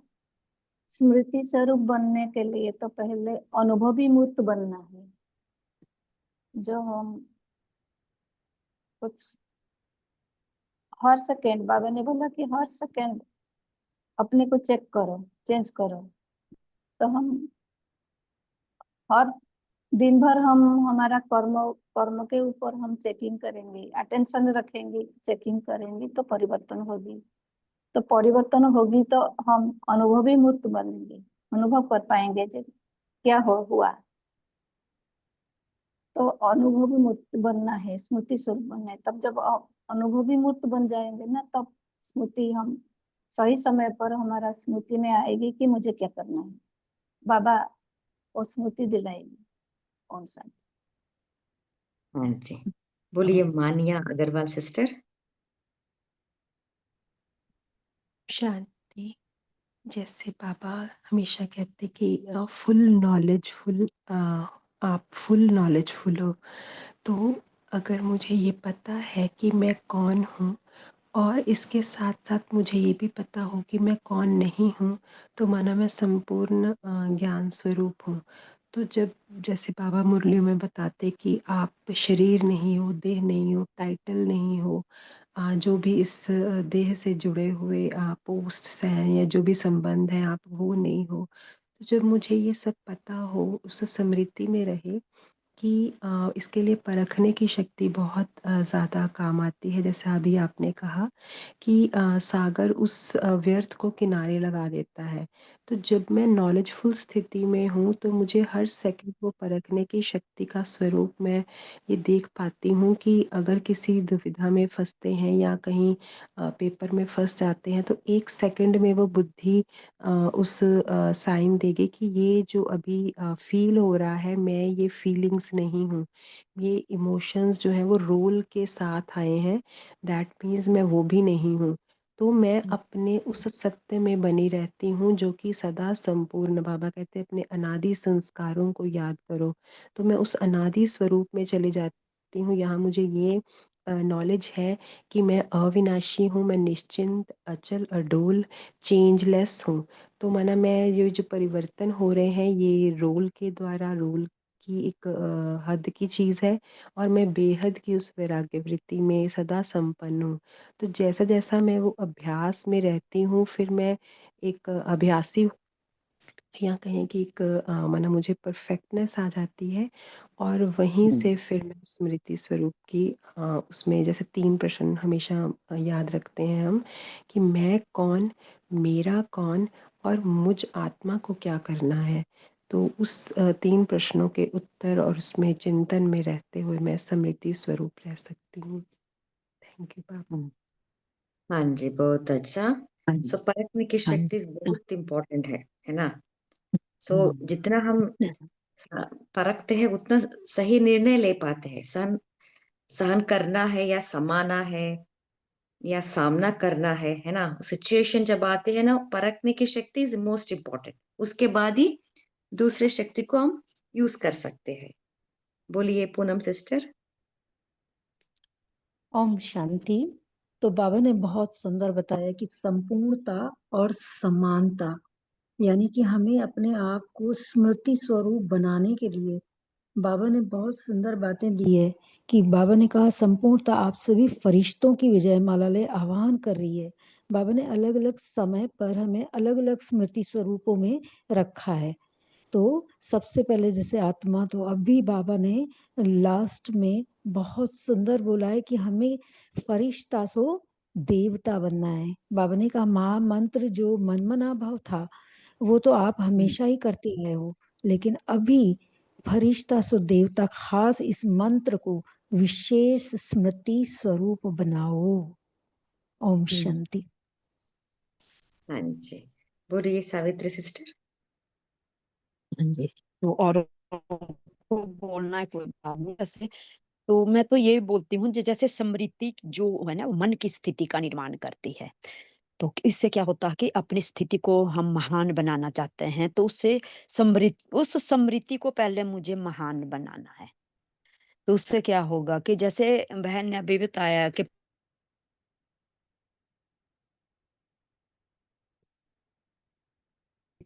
स्मृति स्वरूप बनने के लिए तो पहले अनुभवी मूर्त बनना है। जो हम कुछ हर सेकेंड, बाबा ने बोला कि हर सेकेंड अपने को चेक करो, चेंज करो। तो हम हर दिन भर हम हमारा कर्म कर्म के ऊपर हम चेकिंग करेंगे, अटेंशन रखेंगे, चेकिंग करेंगे तो परिवर्तन होगी। तो परिवर्तन होगी तो हम अनुभवी मूर्त बनेंगे, अनुभव कर पाएंगे जो क्या हुआ। तो अनुभवी मूर्त बनना है, स्मृति स्वरूप बनना है। तब जब अनुभवी मूर्त बन जाएंगे ना, तब स्मृति हम सही समय पर हमारा स्मृति में आएगी कि मुझे क्या करना है। बाबा वो स्मृति दिलाएगी। ओम शांति। हाँ जी, बोलिए मानिया अग्रवाल सिस्टर। शांति। जैसे बाबा हमेशा कहते कि फुल नॉलेजफुल, आप फुल नॉलेजफुल हो। तो अगर मुझे ये पता है कि मैं कौन हूँ, और इसके साथ साथ मुझे ये भी पता हो कि मैं कौन नहीं हूँ, तो माना मैं संपूर्ण ज्ञान स्वरूप हूँ। तो जब जैसे बाबा मुरली में बताते कि आप शरीर नहीं हो, देह नहीं हो, टाइटल नहीं हो, जो भी इस देह से जुड़े हुए पोस्ट्स हैं या जो भी संबंध हैं, आप वो नहीं हो। तो जब मुझे ये सब पता हो, उस स्मृति में रहे कि इसके लिए परखने की शक्ति बहुत ज़्यादा काम आती है। जैसे अभी आपने कहा कि सागर उस व्यर्थ को किनारे लगा देता है। तो जब मैं नॉलेजफुल स्थिति में हूँ, तो मुझे हर सेकंड को परखने की शक्ति का स्वरूप मैं ये देख पाती हूँ कि अगर किसी दुविधा में फंसते हैं या कहीं पेपर में फंस जाते हैं, तो एक सेकंड में वो बुद्धि उस साइन देगी कि ये जो अभी फील हो रहा है, मैं ये फीलिंग्स नहीं हूँ, ये इमोशंस जो है वो रोल के साथ आए हैं, दैट मीन्स मैं वो भी नहीं हूँ। तो मैं अपने उस सत्य में बनी रहती हूँ जो कि सदा संपूर्ण। बाबा कहते हैं अपने अनादि संस्कारों को याद करो, तो मैं उस अनादि स्वरूप में चली जाती हूँ। यहाँ मुझे ये नॉलेज है कि मैं अविनाशी हूँ, मैं निश्चिंत, अचल, अडोल, चेंजलेस हूँ। तो माना मैं ये जो परिवर्तन हो रहे हैं ये रोल के द्वारा, रोल की एक हद की चीज़ है, और मैं बेहद की उस वैराग्य वृत्ति में सदा संपन्न हूँ। तो जैसा-जैसा मैं वो अभ्यास में रहती हूँ, फिर मैं एक अभ्यासी, या कहें कि एक माना मुझे परफेक्टनेस आ जाती है, और वहीं से फिर मैं स्मृति स्वरूप की उसमें जैसे 3 प्रश्न हमेशा याद रखते हैं हम, कि मैं कौन, मेरा कौन और मुझ आत्मा को क्या करना है। तो उस 3 प्रश्नों के उत्तर और उसमें चिंतन में रहते हुए मैं स्मृति स्वरूप रह सकती हूँ। थैंक यू बाबा। हाँ जी, बहुत अच्छा। हाँ सो जी, परखने की हाँ शक्ति जी, बहुत इम्पोर्टेंट है ना। सो जितना हम परखते हैं उतना सही निर्णय ले पाते हैं। सहन सहन करना है या समाना है या सामना करना है ना। सिचुएशन जब आते हैं ना, परखने की शक्ति इज मोस्ट इम्पोर्टेंट। उसके बाद ही दूसरे शक्ति को हम यूज कर सकते हैं। बोलिए पूनम सिस्टर। ओम शांति। तो बाबा ने बहुत सुंदर बताया कि संपूर्णता और समानता, यानी कि हमें अपने आप को स्मृति स्वरूप बनाने के लिए बाबा ने बहुत सुंदर बातें दी है। कि बाबा ने कहा संपूर्णता आप सभी फरिश्तों की विजय माला ले आह्वान कर रही है। बाबा ने अलग अलग समय पर हमें अलग अलग स्मृति स्वरूपों में रखा है। तो सबसे पहले जैसे आत्मा, तो अभी बाबा ने लास्ट में बहुत सुंदर बोला है कि हमें फरिश्ता सो देवता बनना है। बाबा ने कहा महामंत्र जो मनमना भाव था वो तो आप हमेशा ही करते रहे हो, लेकिन अभी फरिश्ता सो देवता खास इस मंत्र को विशेष स्मृति स्वरूप बनाओ। ओम शांति। हाँ जी, बोलिए सावित्री सिस्टर। हाँ जी। तो और को बोलना है कोई बात नहीं वैसे। तो मैं तो ये बोलती हूँ जैसे स्मृति जो है ना वो मन की स्थिति का निर्माण करती है। तो इससे क्या होता है कि अपनी स्थिति को हम महान बनाना चाहते हैं, तो उससे समृद्धि, उस समृद्धि को पहले मुझे महान बनाना है। तो उससे क्या होगा कि जैसे बहन ने अभी बताया कि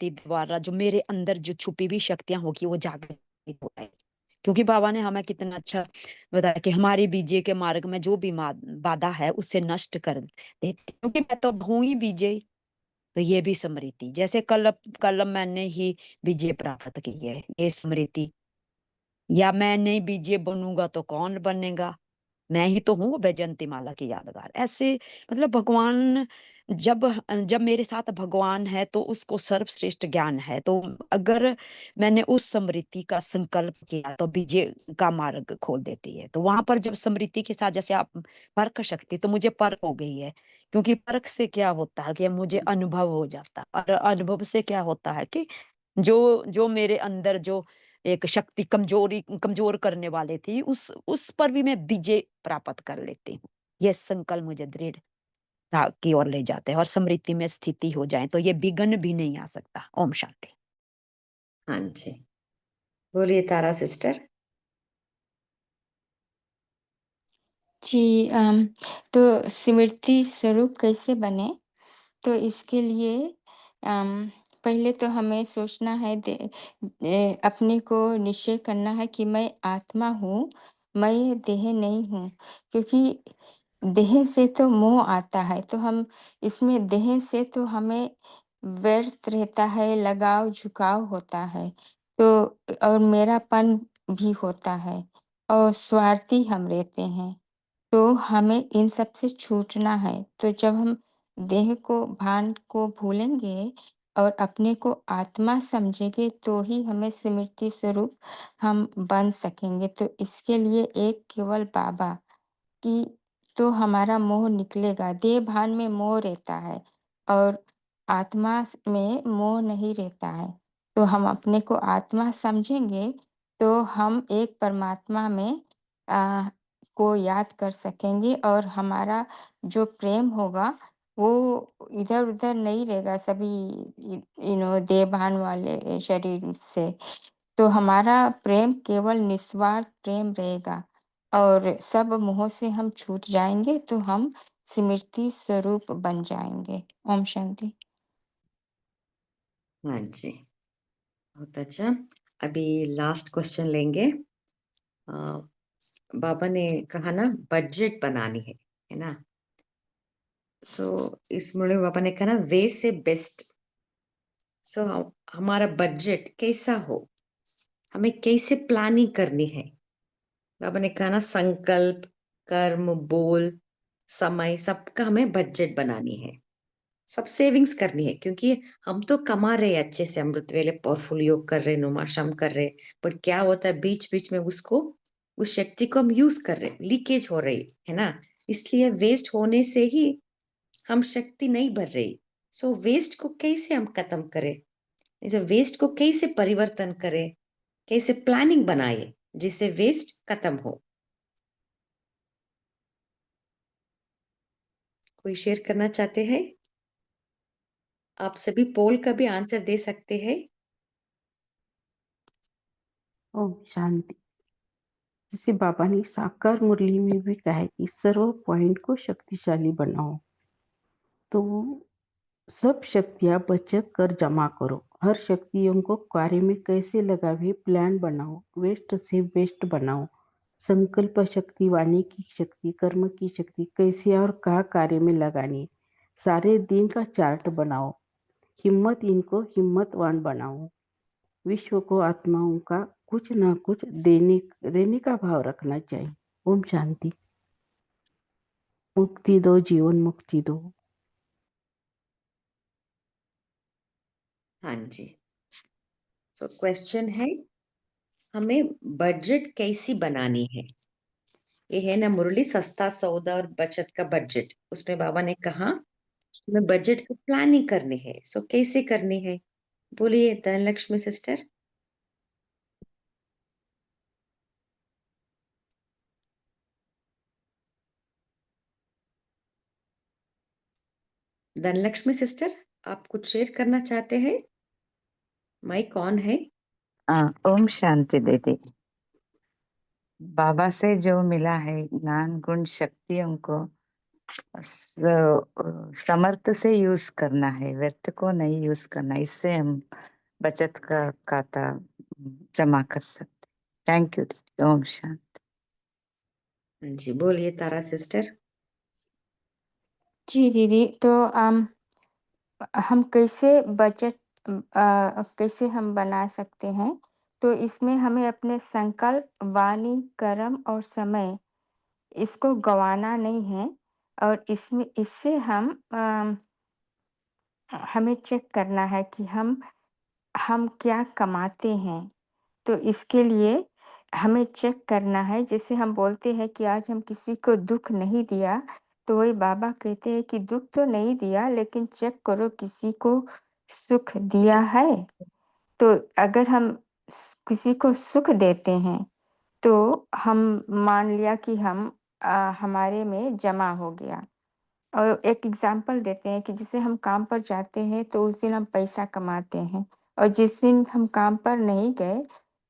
द्वारा जो मेरे अंदर जो छुपी हुई शक्तियां होगी वो जागृत हो जाएगी। क्योंकि बाबा ने हमें कितना अच्छा बताया कि हमारी बीजे के मार्ग में जो भी बाधा है उससे नष्ट कर देते, क्योंकि मैं तो हूं ही बीजे। तो ये भी स्मृति, जैसे कल मैंने ही विजय प्राप्त की है, ये स्मृति। या मैं नहीं बीजे बनूंगा तो कौन बनेगा, मैं ही तो हूँ वैजयंती माला की यादगार। ऐसे मतलब भगवान जब जब मेरे साथ भगवान है तो उसको सर्वश्रेष्ठ ज्ञान है। तो अगर मैंने उस स्मृति का संकल्प किया तो विजय का मार्ग खोल देती है। तो वहां पर जब स्मृति के साथ जैसे आप परख शक्ति, तो मुझे परख हो गई है। क्योंकि परख से क्या होता है कि मुझे अनुभव हो जाता है, और अनुभव से क्या होता है कि जो जो मेरे अंदर जो एक शक्ति कमजोर करने वाले थी, उस पर भी मैं विजय प्राप्त कर लेती हूँ। ये संकल्प मुझे दृढ़ता की ओर ले जाते हैं, और स्मृति में स्थिति हो जाए तो ये विघ्न भी नहीं आ सकता। ओम शांति। हाँ जी, बोलिए तारा सिस्टर। जी तो स्मृति स्वरूप कैसे बने? तो इसके लिए अम, पहले तो हमें सोचना है, अपने को निश्चय करना है कि मैं आत्मा हूँ, मैं देह नहीं हूँ। क्योंकि देह से तो मोह आता है, तो हम इसमें देह से तो हमें व्यर्थ रहता है, लगाव झुकाव होता है, तो और मेरापन भी होता है, और स्वार्थी हम रहते हैं। तो हमें इन सब से छूटना है। तो जब हम देह को, भान को भूलेंगे और अपने को आत्मा समझेंगे, तो ही हमें स्मृति स्वरूप हम बन सकेंगे। तो इसके लिए एक केवल बाबा की, तो हमारा मोह निकलेगा। देह भान में मोह रहता है और आत्मा में मोह नहीं रहता है। तो हम अपने को आत्मा समझेंगे, तो हम एक परमात्मा में आ, को याद कर सकेंगे, और हमारा जो प्रेम होगा वो इधर-उधर नहीं रहेगा सभी देह-भान वाले शरीर से। तो हमारा प्रेम केवल निस्वार्थ प्रेम रहेगा और सब मोह से हम छूट जाएँगे तो हम स्मृति स्वरूप बन जाएँगे। ओम शांति। हाँ जी, बहुत अच्छा। अभी लास्ट क्वेश्चन लेंगे। बाबा ने कहा ना बजट बनानी है ना? सो इस मुड़े में बाबा ने कहा ना वे से बेस्ट। सो हमारा बजट कैसा हो, हमें कैसे प्लानिंग करनी है? बाबा ने कहा ना संकल्प, कर्म, बोल, समय सबका हमें बजट बनानी है, सब सेविंग्स करनी है, क्योंकि हम तो कमा रहे हैं अच्छे से, अमृत वेले पावरफुल योग कर रहे, नुमाशम कर रहे, बट क्या होता है बीच बीच में उसको, उस शक्ति को हम यूज कर रहे, लीकेज हो रही है ना, इसलिए वेस्ट होने से ही हम शक्ति नहीं भर रही। सो वेस्ट को कैसे हम खत्म करें, वेस्ट को कैसे परिवर्तन करें, कैसे प्लानिंग बनाए जिससे वेस्ट खत्म हो? कोई शेयर करना चाहते हैं? आप सभी पोल का भी आंसर दे सकते हैं। ओम शांति। जैसे बाबा ने साकार मुरली में भी कहा है कि सर्व पॉइंट को शक्तिशाली बनाओ, तो सब शक्तियां बचत कर जमा करो, हर शक्तियों को कार्य में कैसे लगावे प्लान बनाओ, वेस्ट से बेस्ट बनाओ, संकल्प शक्ति, वाणी की शक्ति, कर्म की शक्ति कैसे और कहाँ कार्य में लगानी, सारे दिन का चार्ट बनाओ, हिम्मत इनको हिम्मतवान बनाओ, विश्व को आत्माओं का कुछ न कुछ देने का भाव रखना चाहिए। ओम शांति। मुक्ति दो, जीवन मुक्ति दो। हाँ जी। सो क्वेश्चन है हमें बजट कैसी बनानी है? ये है ना मुरली सस्ता सौदा और बचत का बजट, उसमें बाबा ने कहा हमें बजट की प्लानिंग करनी है। सो कैसे करनी है बोलिए धनलक्ष्मी सिस्टर। धनलक्ष्मी सिस्टर आप कुछ शेयर करना चाहते हैं? माइक ऑन है। ओम शांति दीदी। बाबा से जो मिला है ज्ञान गुण शक्तियों को समर्थ से यूज करना है, व्यर्थ को नहीं यूज करना, इससे हम बचत का खाता जमा कर सकते। थैंक यू दीदी। ओम शांति। हाँ जी, बोलिए तारा सिस्टर। जी दीदी, तो हम कैसे बजट कैसे हम बना सकते हैं? तो इसमें हमें अपने संकल्प, वाणी, कर्म और समय इसको गँवाना नहीं है और इससे हमें चेक करना है कि हम क्या कमाते हैं। तो इसके लिए हमें चेक करना है, जैसे हम बोलते हैं कि आज हम किसी को दुःख नहीं दिया, तो वही बाबा कहते हैं कि दुःख तो नहीं दिया लेकिन चेक करो किसी को सुख दिया है। तो अगर हम किसी को सुख देते हैं, तो हम मान लिया कि हमारे में जमा हो गया। और एक एग्जांपल देते हैं कि जैसे हम काम पर जाते हैं तो उस दिन हम पैसा कमाते हैं और जिस दिन हम काम पर नहीं गए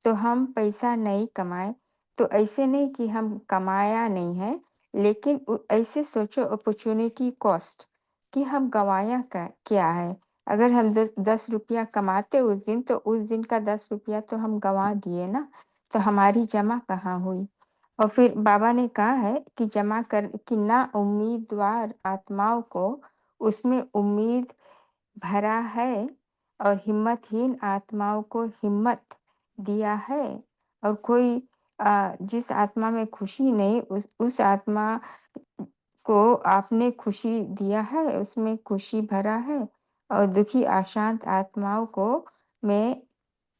तो हम पैसा नहीं कमाए। तो ऐसे नहीं कि हम कमाया नहीं है, लेकिन ऐसे सोचो अपॉर्चुनिटी कॉस्ट कि हम गवाया क्या है। अगर हम 10 रुपया कमाते उस दिन, तो उस दिन का 10 रुपया तो हम गवा दिए ना, तो हमारी जमा कहाँ हुई। और फिर बाबा ने कहा है कि जमा कर कि ना उम्मीदवार आत्माओं को उसमें उम्मीद भरा है और हिम्मतहीन आत्माओं को हिम्मत दिया है। और कोई जिस आत्मा में खुशी नहीं, उस आत्मा को आपने खुशी दिया है, उसमें खुशी भरा है। और दुखी अशांत आत्माओं को मैं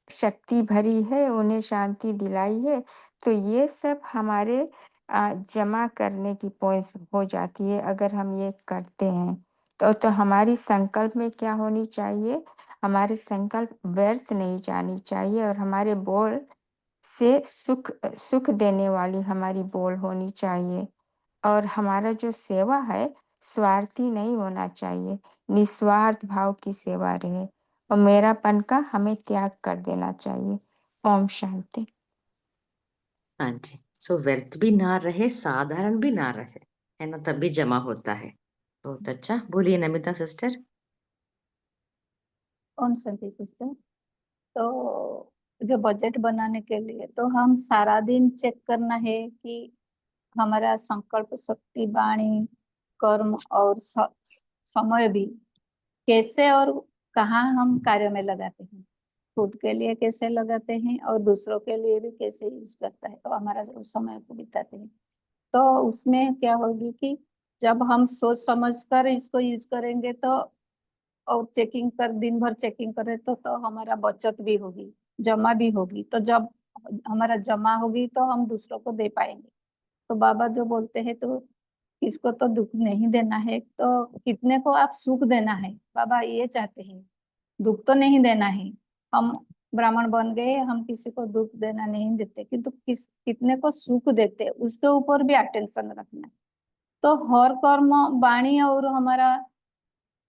शक्ति भरी है, उन्हें शांति दिलाई है। तो ये सब हमारे जमा करने की पॉइंट्स हो जाती है अगर हम ये करते हैं। तो हमारी संकल्प में क्या होनी चाहिए? हमारे संकल्प व्यर्थ नहीं जानी चाहिए और हमारे बोल से सुख देने वाली हमारी बोल होनी चाहिए। और हमारा जो सेवा है स्वार्थी नहीं होना चाहिए, निस्वार्थ भाव की सेवा रहे और मेरापन का हमें त्याग कर देना चाहिए। ओम शांति। हाँ जी, सो व्यर्थ भी ना रहे, साधारण भी ना रहे, है ना, तब भी जमा होता है। बहुत अच्छा, बोलिए नमिता सिस्टर। ओम शांति सिस्टर। तो जो बजट बनाने के लिए तो हम सारा दिन चेक करना है कि हमारा संकल्प शक्ति, वाणी, कर्म और समय भी कैसे और कहाँ हम कार्य में लगाते हैं, खुद के लिए कैसे लगाते हैं और दूसरों के लिए भी कैसे यूज करता है, तो हमारा उस समय को बिताते हैं। तो उसमें क्या होगी कि जब हम सोच समझ कर इसको यूज करेंगे तो और चेकिंग कर दिन भर चेकिंग करें तो हमारा बचत भी होगी, जमा भी होगी। तो जब हमारा जमा होगी तो हम दूसरों को दे पाएंगे। तो बाबा जो बोलते हैं तो किसको तो दुख नहीं देना है, तो कितने को आप सुख देना है, बाबा ये चाहते हैं, दुख तो नहीं देना है। हम ब्राह्मण बन गए, हम किसी को दुख देना नहीं देते, किंतु कितने को सुख देते उसके ऊपर भी अटेंशन रखना है। तो हर कर्म, वाणी और हमारा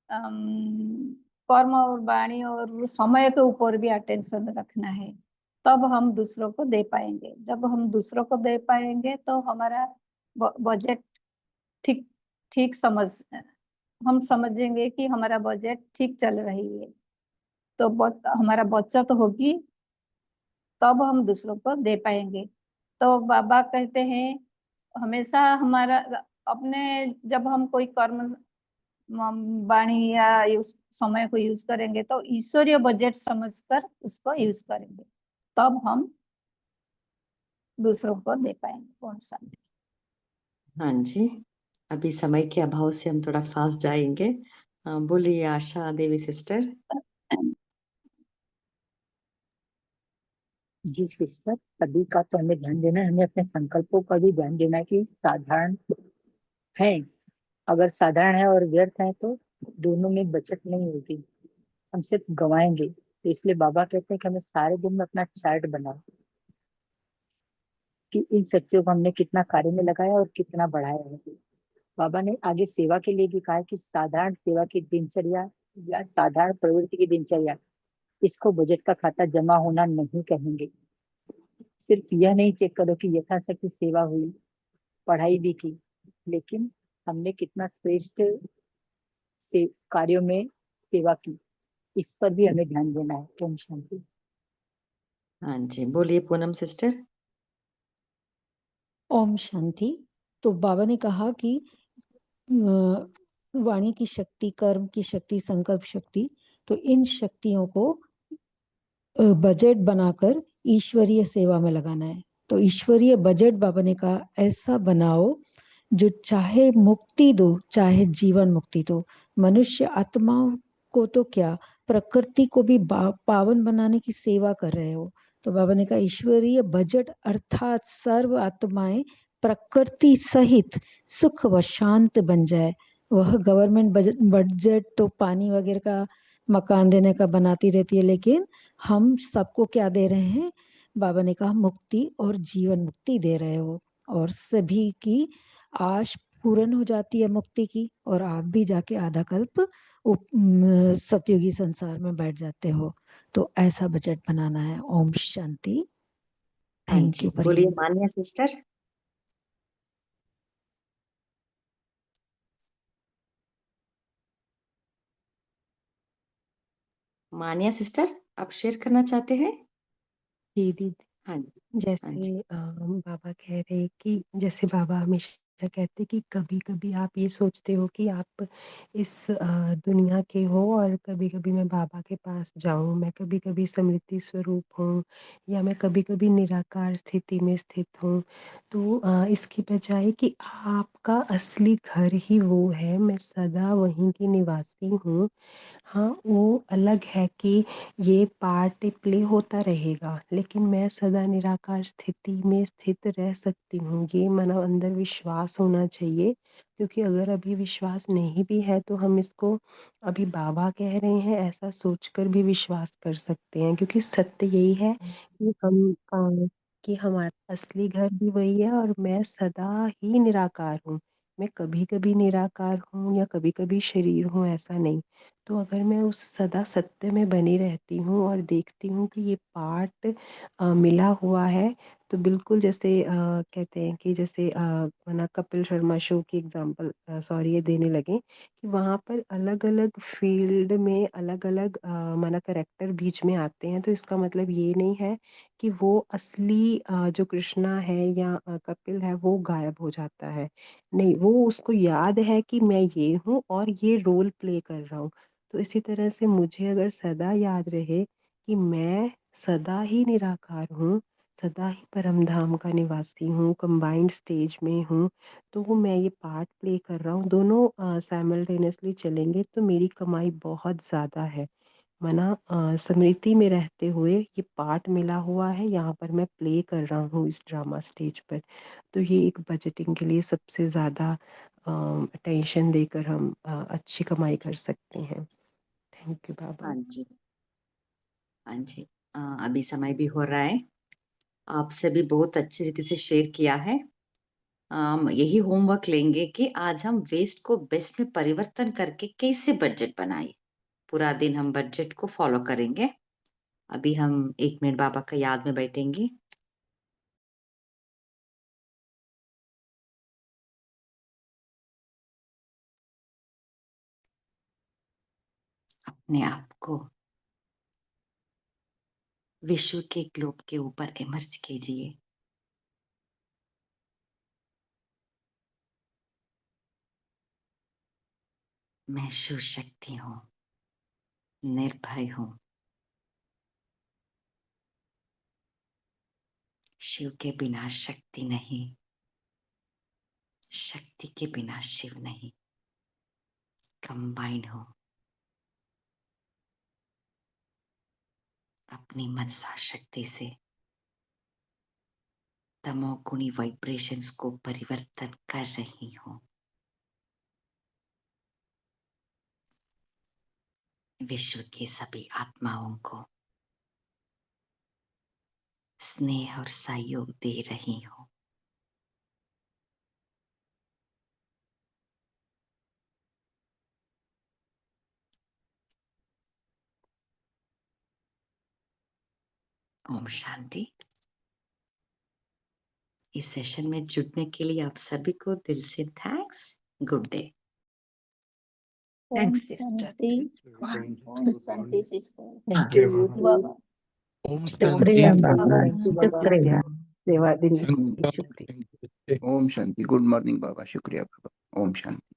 कर्म और वाणी और समय के ऊपर भी अटेंशन रखना है, तब हम दूसरों को दे पाएंगे। जब हम दूसरों को दे पाएंगे तो हमारा बजट ठीक ठीक हम समझेंगे कि हमारा बजट ठीक चल रही है, तो हमारा बचत होगी, तब हम दूसरों को दे पाएंगे। तो बाबा कहते हैं हमेशा हमारा अपने, जब हम कोई कर्म, वाणी या समय को यूज करेंगे तो ईश्वरीय बजट समझकर उसको यूज करेंगे, तब हम दूसरों को दे पाएंगे। कौन सा? हाँ जी, अभी समय के अभाव से हम थोड़ा फास्ट जाएंगे। बोलिए आशा देवी सिस्टर। जी सिस्टर, सभी का तो हमें ध्यान देना है, हमें अपने संकल्पों का भी ध्यान देना है कि साधारण है, अगर साधारण है और व्यर्थ है तो दोनों में बचत नहीं होगी, हम सिर्फ गवाएंगे। तो इसलिए बाबा कहते हैं कि हमें सारे दिन में अपना चार्ट बनाओ कि इन शक्तियों को हमने कितना कार्य में लगाया और कितना बढ़ाया है। बाबा ने आगे सेवा के लिए भी कहा है कि साधारण सेवा की दिनचर्या या साधारण प्रवृत्ति की दिनचर्या, इसको बजट का खाता जमा होना नहीं कहेंगे। सिर्फ यह नहीं चेक करो कि यथाशक्ति सेवा हुई, पढ़ाई भी की, लेकिन हमने कितना श्रेष्ठ से कार्यों में सेवा की, इस पर भी हमें ध्यान देना है। ओम शांति। हाँ जी, बोलिए पूनम सिस्टर। ओम शांति। तो बाबा ने कहा कि वाणी की शक्ति, कर्म की शक्ति, संकल्प शक्ति, तो इन शक्तियों को बजट बनाकर ईश्वरीय सेवा में लगाना है। तो ईश्वरीय बजट बाबा ने कहा ऐसा बनाओ जो चाहे मुक्ति दो, चाहे जीवन मुक्ति दो। मनुष्य आत्माओं को तो क्या, प्रकृति को भी पावन बनाने की सेवा कर रहे हो। तो बाबा ने कहा ईश्वरीय बजट अर्थात सर्व आत्माएं प्रकृति सहित सुख व शांत बन जाए। वह गवर्नमेंट बजट तो पानी वगैरह का, मकान देने का बनाती रहती है, लेकिन हम सबको क्या दे रहे हैं? बाबा ने कहा मुक्ति और जीवन मुक्ति दे रहे हो, और सभी की आश पूर्ण हो जाती है मुक्ति की, और आप भी जाके आधा कल्प सतयुगी संसार में बैठ जाते हो। तो ऐसा बजट बनाना है। ओम शांति। हाँ थैंक जी, यू बोलिए परिवार। मान्या सिस्टर। मान्या सिस्टर, आप शेयर करना चाहते हैं? जी दीदी, हाँ जी, हाँ जैसे जी। बाबा कह रहे कि जैसे बाबा हमेशा कहते कि कभी-कभी आप ये सोचते हो कि आप इस दुनिया के हो और कभी-कभी मैं बाबा के पास जाऊँ, मैं कभी-कभी स्मृति स्वरूप हूँ या मैं कभी-कभी निराकार स्थिति में स्थित हूँ। तो इसकी बजाय कि आपका असली घर ही वो है, मैं सदा वहीं की निवासी हूँ। हाँ, वो अलग है कि ये पार्ट प्ले होता रहेगा, लेकिन मैं सदा निराकार स्थिति में स्थित रह सकती हूँ। ये मानो अंदर विश्वास होना चाहिए, क्योंकि अगर अभी विश्वास नहीं भी है तो हम इसको अभी बाबा कह रहे हैं ऐसा सोचकर भी विश्वास कर सकते हैं, क्योंकि सत्य यही है कि कि हमारा असली घर भी वही है और मैं सदा ही निराकार हूँ। मैं कभी-कभी निराकार हूँ या कभी-कभी शरीर हूँ, ऐसा नहीं। तो अगर मैं उस सदा सत्य में बनी रहती हूँ और देखती हूँ कि ये पार्ट मिला हुआ है, तो बिल्कुल जैसे कहते हैं कि जैसे माना कपिल शर्मा शो की एग्ज़ाम्पल सॉरी ये देने लगे कि वहाँ पर अलग-अलग फ़ील्ड में अलग-अलग माना कैरेक्टर बीच में आते हैं, तो इसका मतलब ये नहीं है कि वो असली जो कृष्णा है या कपिल है वो गायब हो जाता है। नहीं, वो उसको याद है कि मैं ये हूँ और ये रोल प्ले कर रहा हूँ। तो इसी तरह से मुझे अगर सदा याद रहे कि मैं सदा ही निराकार हूँ, सदा ही परम धाम का निवासी हूँ, कंबाइंड स्टेज में हूँ, तो वो मैं ये पार्ट प्ले कर रहा हूँ, दोनों साइमल्टेनियसली चलेंगे तो मेरी कमाई बहुत ज़्यादा है। माना स्मृति में रहते हुए ये पार्ट मिला हुआ है, यहाँ पर मैं प्ले कर रहा हूँ इस ड्रामा स्टेज पर। तो ये एक बजटिंग के लिए सबसे ज़्यादा अटेंशन देकर हम अच्छी कमाई कर सकते हैं। थैंक यू बाबा। हाँ जी, हाँ जी। अभी समय भी हो रहा है। आपसे भी बहुत अच्छी रीति से शेयर किया है। यही होमवर्क लेंगे कि आज हम वेस्ट को बेस्ट में परिवर्तन करके कैसे बजट बनाए। पूरा दिन हम बजट को फॉलो करेंगे। अभी हम 1 मिनट बाबा का याद में बैठेंगे। अपने आप को विश्व के ग्लोब के ऊपर इमर्ज कीजिए। मैं शिव शक्ति हूँ, निर्भय हूँ। शिव के बिना शक्ति नहीं, शक्ति के बिना शिव नहीं। कंबाइंड हूँ। अपनी मनसा शक्ति से तमोगुणी वाइब्रेशंस को परिवर्तन कर रही हूँ। विश्व की सभी आत्माओं को स्नेह और सहयोग दे रही हूँ। ओम शांति। इस सेशन में जुड़ने के लिए आप सभी को दिल से थैंक्स। Good day. ओम थैंक्स सिस्टर। शांति। ओम शांति सिस्टर। थैंक यू बाबा। ओम शुक्रिया शांति। बाबा, बाबा। शुक्रिया। सेवा देने के थैंक लिए यू। शुक्रिया। ओम शांति। गुड मॉर्निंग बाबा। शुक्रिया बाबा। ओम शांति।